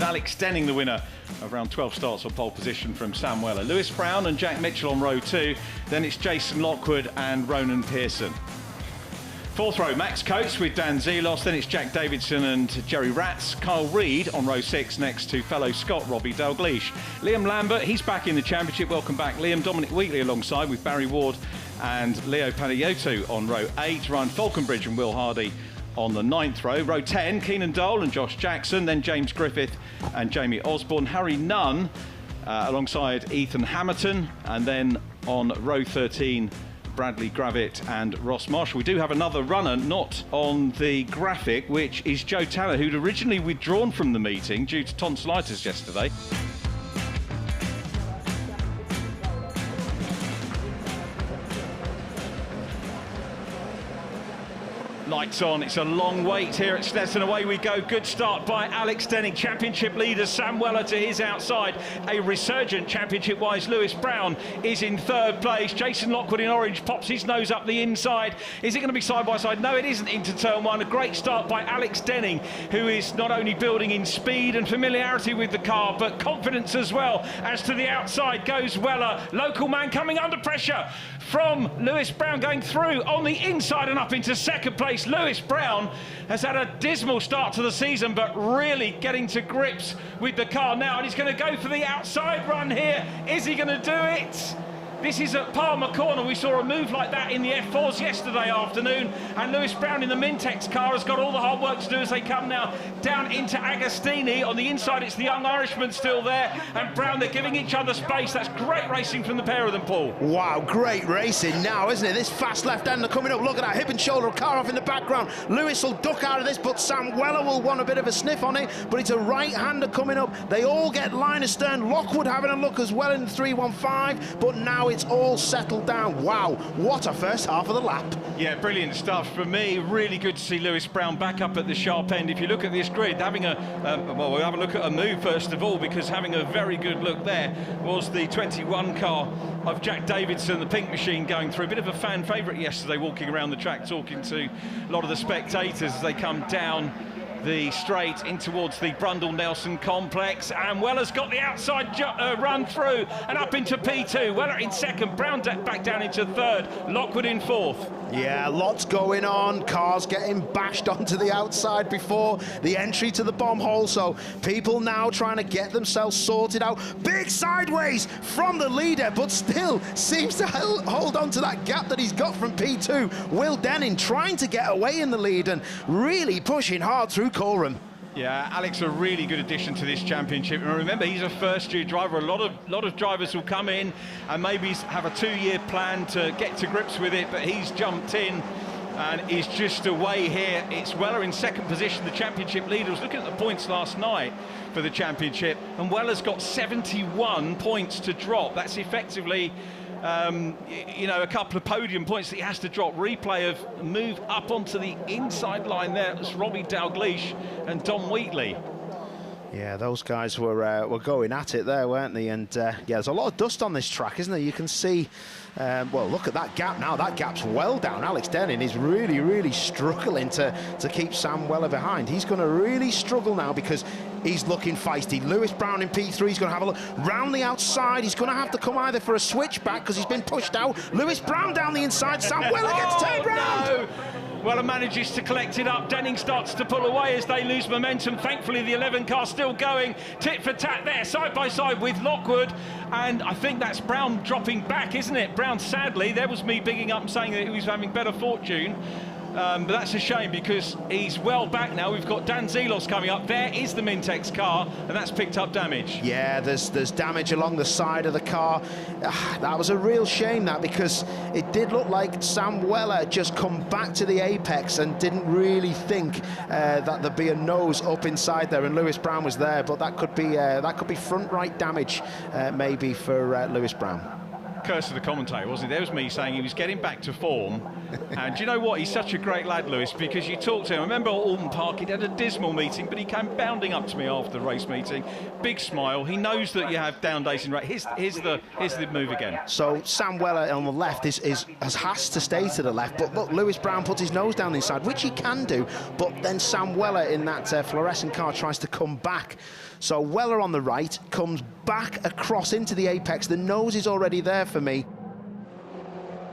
Alex Denning the winner of round 12 starts on pole position from Sam Weller. Lewis Brown and Jack Mitchell on row 2. Then it's Jason Lockwood and Ronan Pearson. Fourth row, Max Coates with Dan Zelos. Then it's Jack Davidson and Jerry Ratz. Kyle Reid on row 6 next to fellow Scot Robbie Dalgleish. Liam Lambert, he's back in the championship. Welcome back, Liam. Dominic Wheatley alongside with Barry Ward and Leo Panayotou on row 8. Ryan Falconbridge and Will Hardy on the 9th row. Row 10, Keenan Dole and Josh Jackson. Then James Griffith and Jamie Osborne. Harry Nunn alongside Ethan Hamilton. And then on row 13, Bradley Gravitt and Ross Marshall. We do have another runner not on the graphic, which is Joe Tanner, who'd originally withdrawn from the meeting due to tonsillitis yesterday. Lights on, it's a long wait here at Snetterton. Away we go. Good start by Alex Denning. Championship leader Sam Weller to his outside. A resurgent championship-wise Lewis Brown is in third place. Jason Lockwood in orange pops his nose up the inside. Is it going to be side by side? No, it isn't into turn one. A great start by Alex Denning, who is not only building in speed and familiarity with the car, but confidence as well. As to the outside goes Weller. Local man coming under pressure from Lewis Brown, going through on the inside and up into second place. Lewis Brown has had a dismal start to the season, but really getting to grips with the car now, and he's going to go for the outside run here. Is he going to do it? This is at Palmer Corner. We saw a move like that in the F4s yesterday afternoon, and Lewis Brown in the Mintex car has got all the hard work to do as they come now down into Agostini. On the inside, it's the young Irishman still there, and Brown, they're giving each other space. That's great racing from the pair of them, Paul. Wow, great racing now, isn't it? This fast left-hander coming up. Look at that hip and shoulder car off in the background. Lewis will duck out of this, but Sam Weller will want a bit of a sniff on it, but it's a right-hander coming up. They all get line astern. Lockwood having a look as well in the 315, but now it's all settled down. Wow, what a first half of the lap. Yeah, brilliant stuff. For me, really good to see Lewis Brown back up at the sharp end. If you look at this grid, having well, we'll have a look at a move first of all, because having a very good look there was the 21 car of Jack Davidson, the pink machine, going through. A bit of a fan favourite yesterday, walking around the track, talking to a lot of the spectators as they come down the straight in towards the Brundle-Nelson complex, and Weller's got the outside run through and up into P2. Weller in second, Brown back down into third, Lockwood in fourth. Yeah, lots going on. Cars getting bashed onto the outside before the entry to the bomb hole, so people now trying to get themselves sorted out. Big sideways from the leader, but still seems to hold on to that gap that he's got from P2. Will Denning trying to get away in the lead and really pushing hard through Coram. Yeah, Alex, a really good addition to this championship. And remember, he's a first-year driver. A lot of drivers will come in and maybe have a 2-year plan to get to grips with it, but he's jumped in and is just away here. It's Weller in second position, the championship leader. I was looking at the points last night for the championship, and Weller's got 71 points to drop. That's effectively you know, a couple of podium points that he has to drop. Replay of move up onto the inside line there. It was Robbie Dalgleish and Dom Wheatley. Yeah, those guys were going at it there, weren't they? And yeah, there's a lot of dust on this track, isn't there? You can see, well, look at that gap now. That gap's well down. Alex Denning is really, really struggling to keep Sam Weller behind. He's going to really struggle now because he's looking feisty. Lewis Brown in P3, he's going to have a look round the outside. He's going to have to come either for a switchback because he's been pushed out. Lewis Brown down the inside. Sam Weller gets turned round. No. Weller manages to collect it up. Denning starts to pull away as they lose momentum. Thankfully, the 11 car still going. Tit for tat there, side by side with Lockwood. And I think that's Brown dropping back, isn't it? Brown, sadly, there was me bigging up and saying that he was having better fortune. But that's a shame because he's well back now. We've got Dan Zelos coming up. There is the Mintex car, and that's picked up damage. Yeah, there's damage along the side of the car. That was a real shame, that, because it did look like Sam Weller just come back to the apex and didn't really think that there'd be a nose up inside there, and Lewis Brown was there, but that could be front right damage maybe for Lewis Brown. curse of the commentator, wasn't it? There was me saying he was getting back to form. And do you know what? He's such a great lad, Lewis, because you talked to him. I remember at Alton Park, he'd had a dismal meeting, but he came bounding up to me after the race meeting. Big smile. He knows that you have down days in race. Here's the move again. So Sam Weller on the left has to stay to the left, but look, Lewis Brown puts his nose down inside, which he can do, but then Sam Weller in that fluorescent car tries to come back. So Weller on the right comes back across into the apex. The nose is already there for me.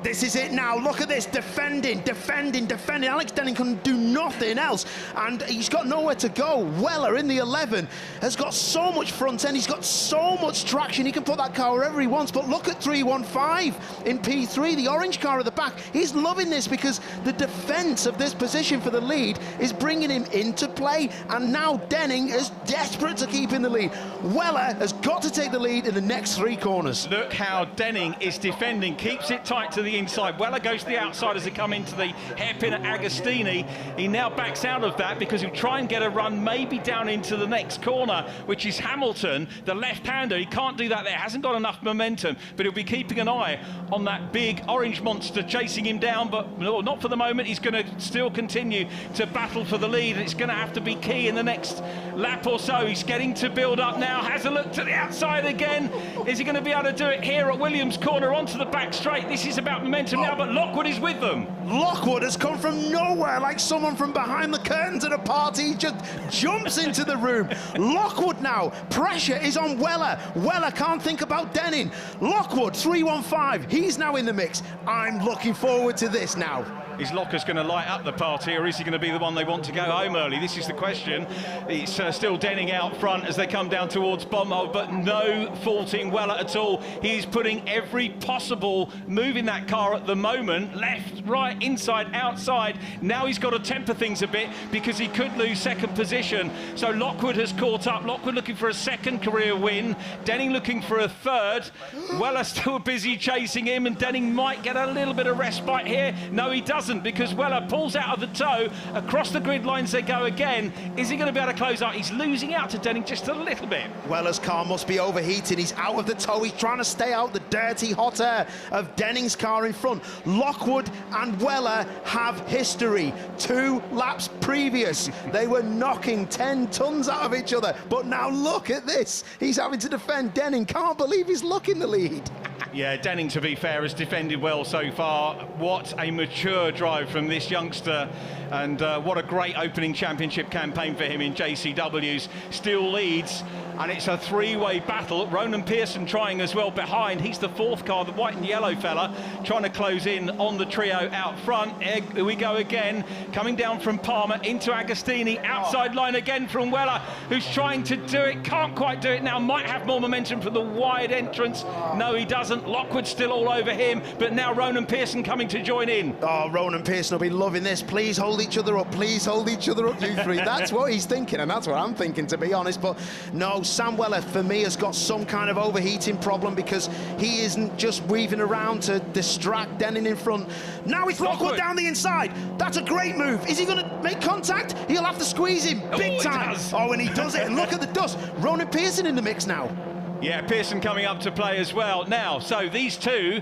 This is it now. Look at this. Defending. Alex Denning can do nothing else. And he's got nowhere to go. Weller in the 11 has got so much front end. He's got so much traction. He can put that car wherever he wants. But look at 315 in P3, the orange car at the back. He's loving this because the defence of this position for the lead is bringing him into play. And now Denning is desperate to keep in the lead. Weller has got to take the lead in the next 3 corners. Look how Denning is defending. Keeps it tight to the inside. Weller goes to the outside as they come into the hairpin at Agostini. He now backs out of that because he'll try and get a run maybe down into the next corner, which is Hamilton, the left-hander. He can't do that there. Hasn't got enough momentum, but he'll be keeping an eye on that big orange monster chasing him down, but no, not for the moment. He's going to still continue to battle for the lead, and it's going to have to be key in the next lap or so. He's getting to build up now. Has a look to the outside again. Is he going to be able to do it here at Williams' corner onto the back straight? This is about momentum now, but Lockwood is with them. Lockwood has come from nowhere, like someone from behind the curtains at a party. He just jumps into the room. Lockwood now, pressure is on Weller. Weller can't think about Denning. Lockwood, 315, he's now in the mix. I'm looking forward to this now. Is Locker's going to light up the party, or is he going to be the one they want to go home early? This is the question. It's still Denning out front as they come down towards Bombhold, but no faulting Weller at all. He's putting every possible move in that car at the moment. Left, right, inside, outside. Now he's got to temper things a bit because he could lose second position. So Lockwood has caught up. Lockwood looking for a second career win. Denning looking for a third. Weller still busy chasing him, and Denning might get a little bit of respite here. No, he doesn't, because Weller pulls out of the toe. Across the grid lines they go again. Is he going to be able to close out? He's losing out to Denning just a little bit. Weller's car must be overheating. He's out of the toe. He's trying to stay out the dirty hot air of Denning's car in front. Lockwood and Weller have history. 2 laps previous, they were knocking 10 tons out of each other. But now look at this. He's having to defend Denning. Can't believe he's looking the lead. Yeah, Denning, to be fair, has defended well so far. What a mature drive from this youngster, and what a great opening championship campaign for him in JCWs. Still leads, and it's a 3-way battle. Ronan Pearson trying as well behind. He's the 4th car, the white and yellow fella, trying to close in on the trio out front. Here we go again, coming down from Palmer into Agostini. Outside line again from Weller, who's trying to do it, can't quite do it now. Might have more momentum from the wide entrance. No, he doesn't. Lockwood still all over him, but now Ronan Pearson coming to join in. Oh, Ronan Pearson will be loving this. Please hold each other up. Please hold each other up, you three. That's what he's thinking, and that's what I'm thinking, to be honest. But no, Sam Weller, for me, has got some kind of overheating problem because he isn't just weaving around to distract Denning in front. Now it's Lockwood down the inside. That's a great move. Is he going to make contact? He'll have to squeeze him big time. Oh, and he does it. And look at the dust. Ronan Pearson in the mix now. Yeah, Pearson coming up to play as well. Now, so these two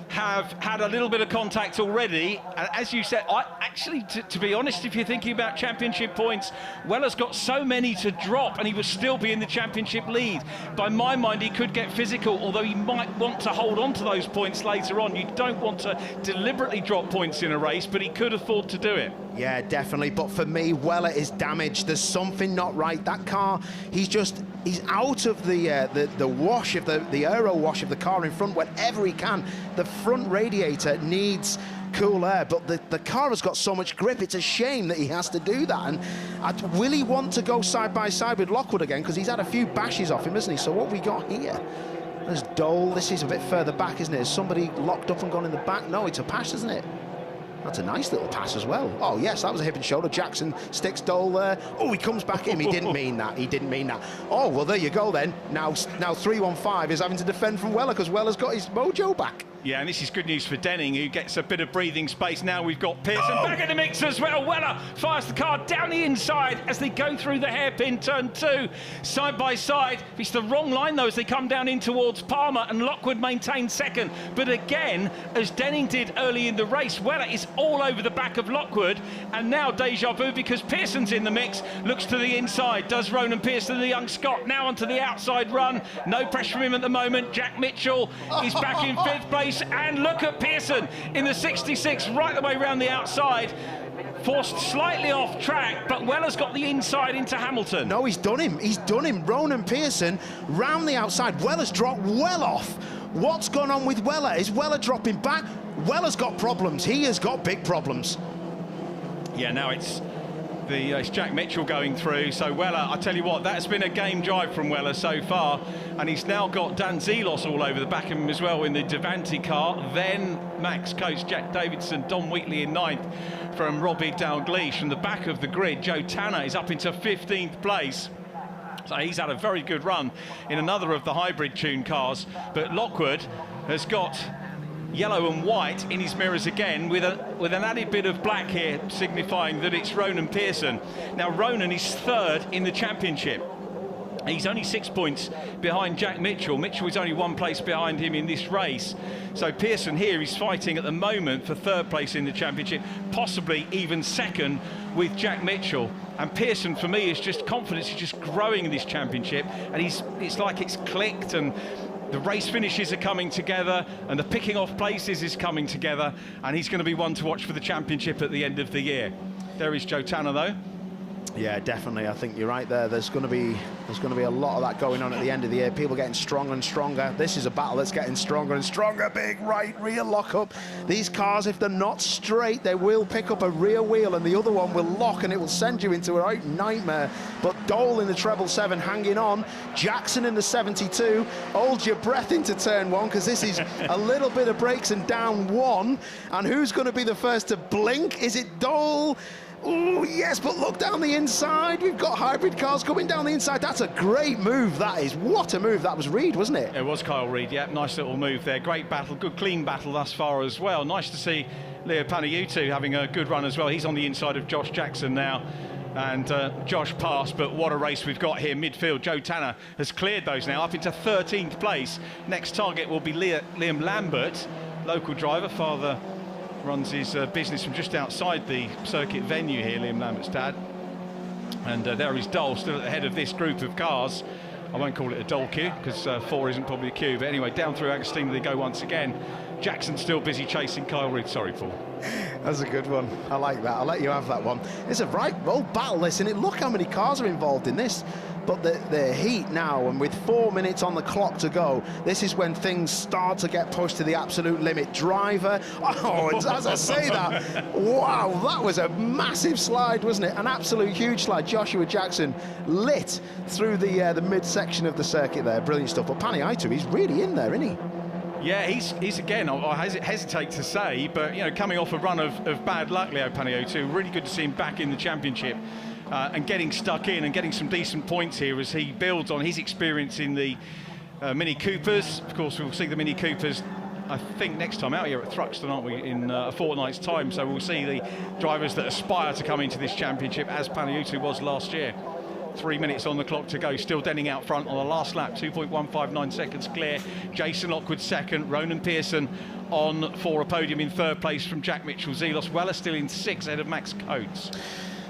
have had a little bit of contact already. And as you said, actually, to be honest, if you're thinking about championship points, Weller's got so many to drop and he will still be in the championship lead. By my mind, he could get physical, although he might want to hold on to those points later on. You don't want to deliberately drop points in a race, but he could afford to do it. Yeah, definitely. But for me, Weller is damaged. There's something not right. That car, he's out of the wash of the aero wash of the car in front whenever he can. The front radiator needs cool air, but the car has got so much grip. It's a shame that he has to do that. And will he want to go side by side with Lockwood again? Because he's had a few bashes off him, hasn't he? So what have we got here? There's Dole. This is a bit further back, isn't it? Is somebody locked up and gone in the back? No, it's a pass, isn't it? That's a nice little pass as well. Oh, yes, that was a hip and shoulder. Jackson sticks Dole there. Oh, he comes back in. He didn't mean that. He didn't mean that. Oh, well, there you go then. Now 315 is having to defend from Weller because Weller's got his mojo back. Yeah, and this is good news for Denning, who gets a bit of breathing space. Now we've got Pearson back in the mix as well. Weller fires the car down the inside as they go through the hairpin turn 2, side by side. It's the wrong line, though, as they come down in towards Palmer, and Lockwood maintains second. But again, as Denning did early in the race, Weller is all over the back of Lockwood, and now deja vu because Pearson's in the mix. Looks to the inside, does Ronan Pearson, the young Scot, now onto the outside run. No pressure from him at the moment. Jack Mitchell is back in 5th place. And look at Pearson in the 66, right the way around the outside. Forced slightly off track, but Weller's got the inside into Hamilton. No, he's done him. He's done him. Ronan Pearson round the outside. Weller's dropped well off. What's gone on with Weller? Is Weller dropping back? Weller's got problems. He has got big problems. Yeah, now it's Jack Mitchell going through. So Weller, I tell you what, that's been a game drive from Weller so far, and he's now got Dan Zelos all over the back of him as well in the Devante car. Then Max Coates, Jack Davidson, Don Wheatley in 9th from Robbie Dalgleish. From the back of the grid, Joe Tanner is up into 15th place. So he's had a very good run in another of the hybrid tune cars. But Lockwood has got yellow and white in his mirrors again, with an added bit of black here, signifying that it's Ronan Pearson. Now Ronan is 3rd in the championship. He's only 6 points behind Jack Mitchell. Mitchell is only 1 place behind him in this race. So Pearson here is fighting at the moment for 3rd place in the championship, possibly even 2nd with Jack Mitchell. And Pearson, for me, is just confidence is just growing in this championship, and it's like it's clicked, and the race finishes are coming together, and the picking off places is coming together, and he's going to be one to watch for the championship at the end of the year. There is Joe Tanner, though. Yeah, definitely. I think you're right there. There's going to be a lot of that going on at the end of the year. People getting stronger and stronger. This is a battle that's getting stronger and stronger. Big right rear lockup. These cars, if they're not straight, they will pick up a rear wheel, and the other one will lock, and it will send you into a nightmare. But Dole in the treble 7 hanging on. Jackson in the 72. Hold your breath into turn 1, because this is a little bit of brakes and down 1. And who's going to be the first to blink? Is it Dole? Oh, yes, but look down the inside. We've got hybrid cars coming down the inside. That's a great move, that is. What a move. That was Reed, wasn't it? It was Kyle Reed, yeah. Nice little move there. Great battle, good clean battle thus far as well. Nice to see Leo Panagiotto having a good run as well. He's on the inside of Josh Jackson now. And Josh passed, but what a race we've got here. Midfield, Joe Tanner has cleared those now, up into 13th place. Next target will be Liam Lambert, local driver. Father runs his business from just outside the circuit venue here, Liam Lambert's dad. And there is Dole, still at the head of this group of cars. I won't call it a Dole queue, because 4 isn't probably a queue. But anyway, down through Agostino they go once again. Jackson's still busy chasing Kyle Reed. Sorry, Paul. That's a good one. I like that. I'll let you have that one. It's a right old battle, this, and look how many cars are involved in this. But the heat now, and with 4 minutes on the clock to go, this is when things start to get pushed to the absolute limit. Driver, oh, and as I say that, wow, that was a massive slide, wasn't it? An absolute huge slide. Joshua Jackson lit through the midsection of the circuit there. Brilliant stuff. But Panagiotto, he's really in there, isn't he? Yeah, he's again, I hesitate to say, but, you know, coming off a run of bad luck, Leo Panagiotto, really good to see him back in the championship. And getting stuck in and getting some decent points here as he builds on his experience in the Mini Coopers. Of course, we'll see the Mini Coopers, I think, next time out here at Thruxton, aren't we, in a fortnight's time. So we'll see the drivers that aspire to come into this championship, as Panagiotto was last year. 3 minutes on the clock to go, still Denning out front on the last lap, 2.159 seconds clear. Jason Lockwood 2nd, Ronan Pearson on for a podium in 3rd place from Jack Mitchell. Zelos Weller still in 6th ahead of Max Coates.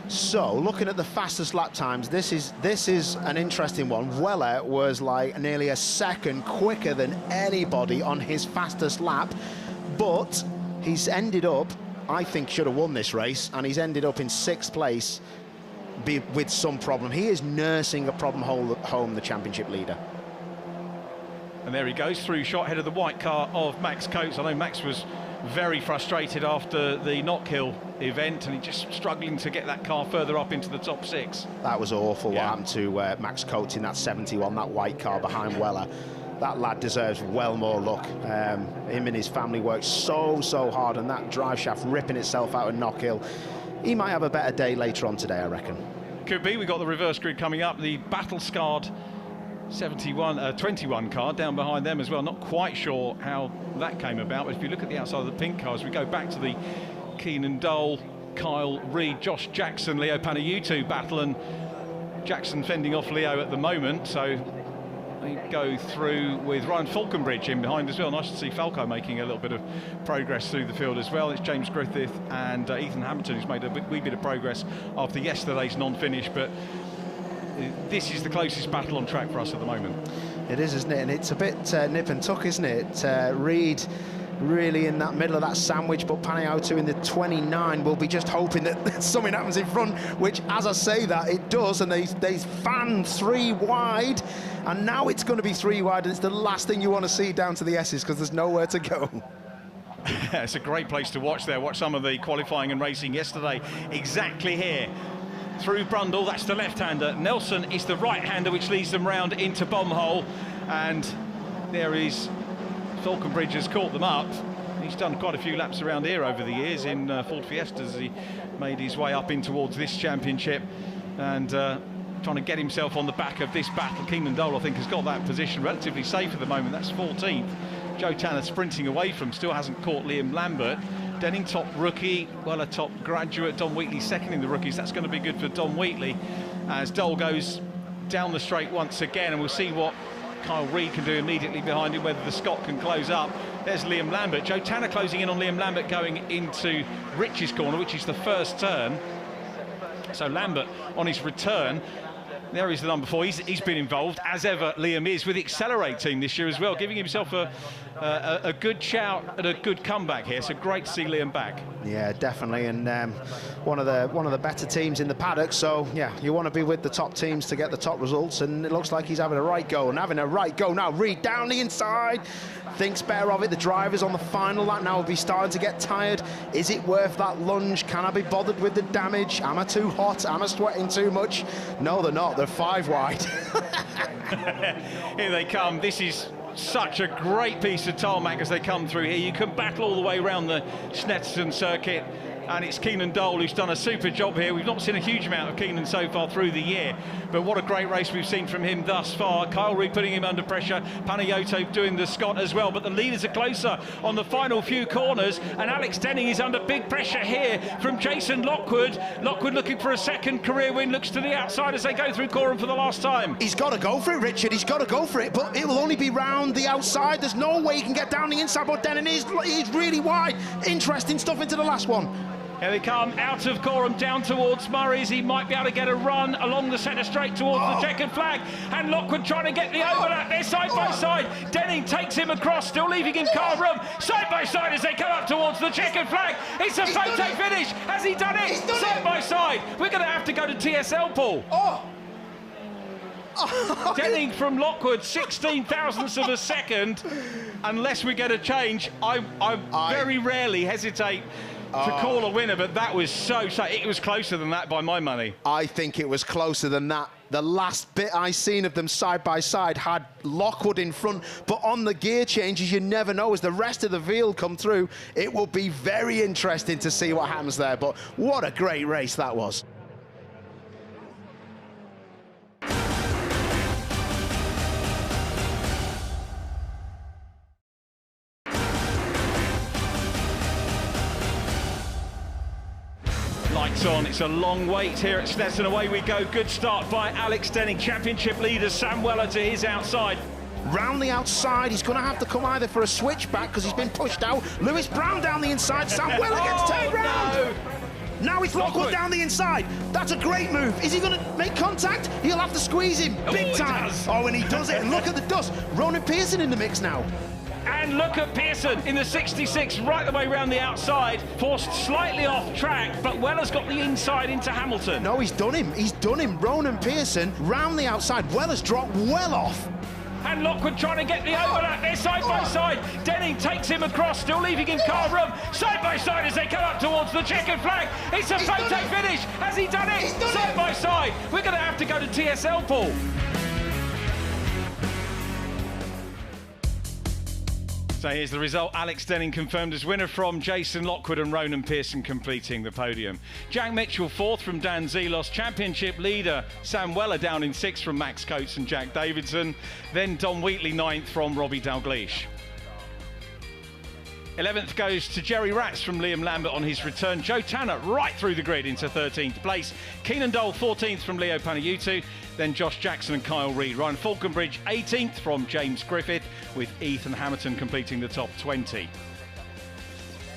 So, looking at the fastest lap times, this is an interesting one. Weller was like nearly a second quicker than anybody on his fastest lap, but he's ended up, I think, should have won this race, and he's ended up in 6th place with some problem. He is nursing a problem home, the championship leader. And there he goes through, shot ahead of the white car of Max Coates. I know Max was very frustrated after the Knockhill event, and he just struggling to get that car further up into the top 6. That was awful, what happened to Max Coates in that 71, that white car behind Weller. That lad deserves well more luck. Him and his family worked so hard, and that drive shaft ripping itself out of Knockhill. He might have a better day later on today, I reckon. Could be. We've got the reverse grid coming up. The battle-scarred 21 car down behind them as well. Not quite sure how that came about, but if you look at the outside of the pink cars, we go back to the Keenan Dole, Kyle Reid, Josh Jackson, Leo Panayutu battle, and Jackson fending off Leo at the moment, so they go through with Ryan Falconbridge in behind as well. Nice to see Falco making a little bit of progress through the field as well. It's James Griffith and Ethan Hamilton who's made a wee bit of progress after yesterday's non-finish, but this is the closest battle on track for us at the moment. It is, isn't it? And it's a bit nip and tuck, isn't it? Reid really in that middle of that sandwich, but Panayutu in the 29 will be just hoping that something happens in front, which, as I say that, it does, and they fan 3 wide, and now it's going to be 3 wide, and it's the last thing you want to see down to the S's because there's nowhere to go. It's a great place to watch there. Watch some of the qualifying and racing yesterday exactly here. Through Brundle, that's the left-hander. Nelson is the right-hander, which leads them round into Bombhole, and there is Falconbridge has caught them up. He's done quite a few laps around here over the years in Ford Fiestas. He made his way up in towards this championship and trying to get himself on the back of this battle. Keenan Dole, I think, has got that position relatively safe at the moment. That's 14th. Joe Tanner sprinting away from, still hasn't caught Liam Lambert. Denning top rookie, well, a top graduate. Don Wheatley second in the rookies. That's going to be good for Don Wheatley as Dole goes down the straight once again, and we'll see what Kyle Reid can do immediately behind him, whether the Scot can close up. There's Liam Lambert. Joe Tanner closing in on Liam Lambert going into Rich's corner, which is the first turn. So Lambert on his return. There is the number 4. He's been involved, as ever Liam is, with the Accelerate team this year as well, giving himself a good shout and a good comeback here. So great to see Liam back. Yeah, definitely, and one of the better teams in the paddock. So yeah, you want to be with the top teams to get the top results, and it looks like he's having a right go now. Reid down the inside, thinks better of it. The driver's on the final lap now, will be starting to get tired. Is it worth that lunge? Can I be bothered with the damage? Am I too hot? Am I sweating too much? No, they're not. They're 5 wide. Here they come. This is such a great piece of tarmac as they come through here. You can battle all the way around the Snetterton circuit, and it's Keenan Dole who's done a super job here. We've not seen a huge amount of Keenan so far through the year, but what a great race we've seen from him thus far. Kyle Reid putting him under pressure, Panayutu doing the Scot as well, but the leaders are closer on the final few corners, and Alex Denning is under big pressure here from Jason Lockwood. Lockwood looking for a second career win, looks to the outside as they go through Coram for the last time. He's got to go for it, Richard, he's got to go for it, but it will only be round the outside. There's no way he can get down the inside, but Denning is really wide. Interesting stuff into the last one. Here they come out of Coram down towards Murray's. He might be able to get a run along the centre straight towards the checkered flag. And Lockwood trying to get the overlap. They're side by side. Denning takes him across, still leaving him car room. Side by side as they come up towards the checkered flag. It's a photo finish. Has he done it? Side by side. We're going to have to go to TSL, Paul. Denning from Lockwood, 16 thousandths of a second. Unless we get a change, I very rarely hesitate to call a winner, but that was so it was closer than that by my money. I think it was closer than that. The last bit I seen of them side by side had Lockwood in front, but on the gear changes, you never know. As the rest of the field come through, it will be very interesting to see what happens there. But what a great race that was. Lights on, it's a long wait here at Snetterton. Away we go. Good start by Alex Denning. Championship leader Sam Weller to his outside. Round the outside, he's going to have to come either for a switchback because he's been pushed out. Lewis Brown down the inside. Sam Weller gets turned round. No. Now it's Lockwood down the inside. That's a great move. Is he going to make contact? He'll have to squeeze him big time. And he does it. And look at the dust. Ronan Pearson in the mix now. And look at Pearson in the 66, right the way around the outside, forced slightly off track, but Weller's got the inside into Hamilton. No, he's done him. He's done him. Ronan Pearson round the outside. Weller's dropped well off. And Lockwood trying to get the overlap. They're side by side. Denning takes him across, still leaving him car room. Side by side as they come up towards the checkered flag. It's a photo finish. Has he done it? Side by side. We're going to have to go to TSL, Paul. So here's the result. Alex Denning confirmed as winner from Jason Lockwood and Ronan Pearson completing the podium. Jack Mitchell fourth from Dan Zelos. Championship leader Sam Weller down in sixth from Max Coates and Jack Davidson. Then Don Wheatley ninth from Robbie Dalgleish. 11th goes to Jerry Ratz from Liam Lambert on his return. Joe Tanner right through the grid into 13th place. Keenan Dole 14th from Leo Panayutu. Then Josh Jackson and Kyle Reid. Ryan Falconbridge 18th from James Griffith, with Ethan Hamilton completing the top 20.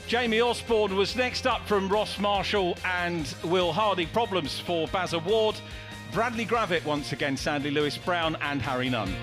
Jamie Osborne was next up from Ross Marshall and Will Hardy. Problems for Bazza Ward. Bradley Gravitt once again, sadly Lewis Brown and Harry Nunn.